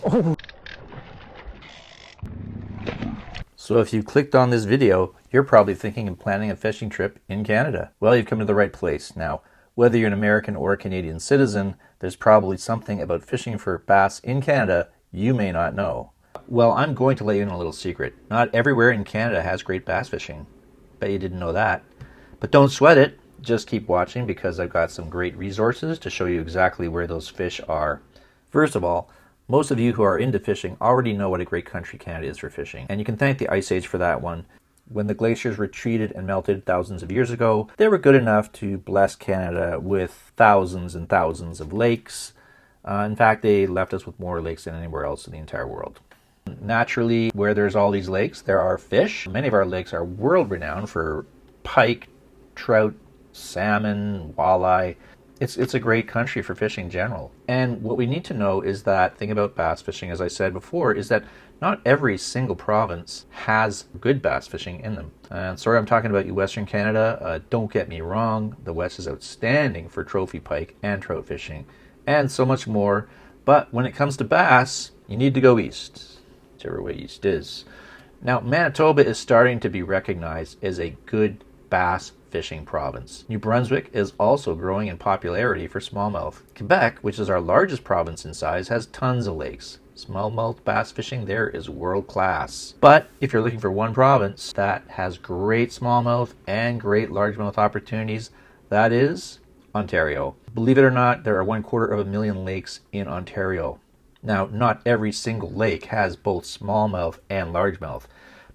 Oh. So if you clicked on this video, you're probably thinking of planning a fishing trip in Canada. Well, you've come to the right place. Now, whether you're an American or a Canadian citizen, there's probably something about fishing for bass in Canada you may not know. Well, I'm going to let you in a little secret. Not everywhere in Canada has great bass fishing. Bet you didn't know that. But don't sweat it. Just keep watching because I've got some great resources to show you exactly where those fish are. First of all, most of you who are into fishing already know what a great country Canada is for fishing, and you can thank the Ice Age for that one. When the glaciers retreated and melted thousands of years ago, they were good enough to bless Canada with thousands and thousands of lakes. In fact, they left us with more lakes than anywhere else in the entire world. Naturally, where there's all these lakes, there are fish. Many of our lakes are world-renowned for pike, trout, salmon, walleye. It's a great country for fishing in general. And what we need to know is that thing about bass fishing, as I said before, is that not every single province has good bass fishing in them. And sorry, I'm talking about you Western Canada. Don't get me wrong. The West is outstanding for trophy pike and trout fishing and so much more. But when it comes to bass, you need to go east, whichever way east is. Now, Manitoba is starting to be recognized as a good bass fishing province. New Brunswick is also growing in popularity for smallmouth. Quebec, which is our largest province in size, has tons of lakes. Smallmouth bass fishing there is world class. But if you're looking for one province that has great smallmouth and great largemouth opportunities, that is Ontario. Believe it or not, there are 250,000 lakes in Ontario. Now, not every single lake has both smallmouth and largemouth,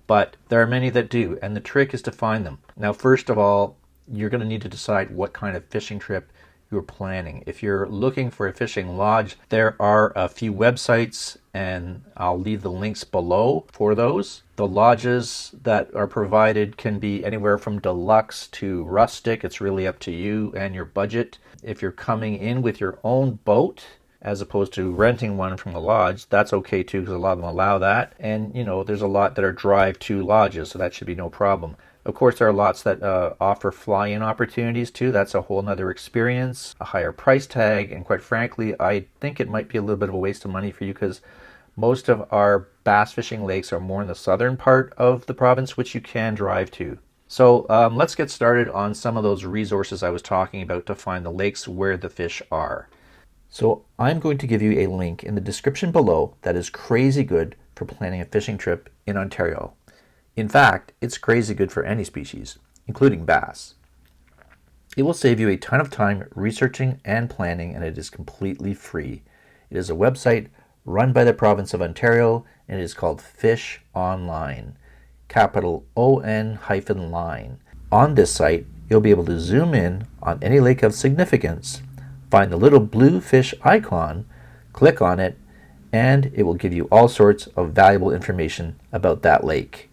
but there are many that do, and the trick is to find them. Now, first of all, you're going to need to decide what kind of fishing trip you're planning. If you're looking for a fishing lodge, there are a few websites, and I'll leave the links below for those. The lodges that are provided can be anywhere from deluxe to rustic. It's really up to you and your budget. If you're coming in with your own boat, as opposed to renting one from the lodge, that's okay too, because a lot of them allow that. And there's a lot that are drive-to lodges, so that should be no problem. Of course, there are lots that offer fly-in opportunities too. That's a whole nother experience, a higher price tag, and quite frankly, I think it might be a little bit of a waste of money for you because most of our bass fishing lakes are more in the southern part of the province, which you can drive to. So let's get started on some of those resources I was talking about to find the lakes where the fish are. So I'm going to give you a link in the description below that is crazy good for planning a fishing trip in Ontario. In fact, it's crazy good for any species, including bass. It will save you a ton of time researching and planning, and it is completely free. It is a website run by the province of Ontario, and it is called Fish Online, capital ON-line. On this site, you'll be able to zoom in on any lake of significance, find the little blue fish icon, click on it, and it will give you all sorts of valuable information about that lake.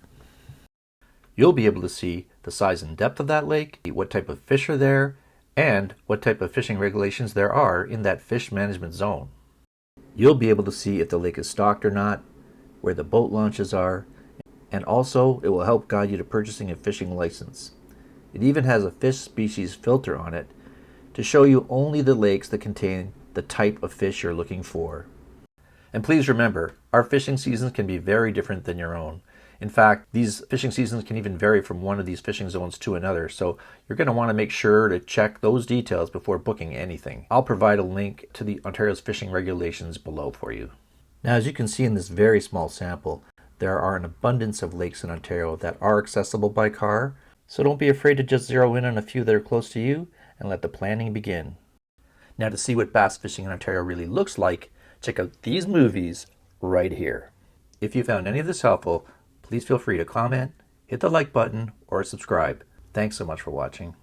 You'll be able to see the size and depth of that lake, what type of fish are there, and what type of fishing regulations there are in that fish management zone. You'll be able to see if the lake is stocked or not, where the boat launches are, and also it will help guide you to purchasing a fishing license. It even has a fish species filter on it to show you only the lakes that contain the type of fish you're looking for. And please remember, our fishing seasons can be very different than your own. In fact, these fishing seasons can even vary from one of these fishing zones to another, so you're going to want to make sure to check those details before booking anything. I'll provide a link to the Ontario's fishing regulations below for you. Now, as you can see in this very small sample, there are an abundance of lakes in Ontario that are accessible by car, so don't be afraid to just zero in on a few that are close to you and let the planning begin. Now, to see what bass fishing in Ontario really looks like, check out these movies right here. If you found any of this helpful, please feel free to comment, hit the like button, or subscribe. Thanks so much for watching.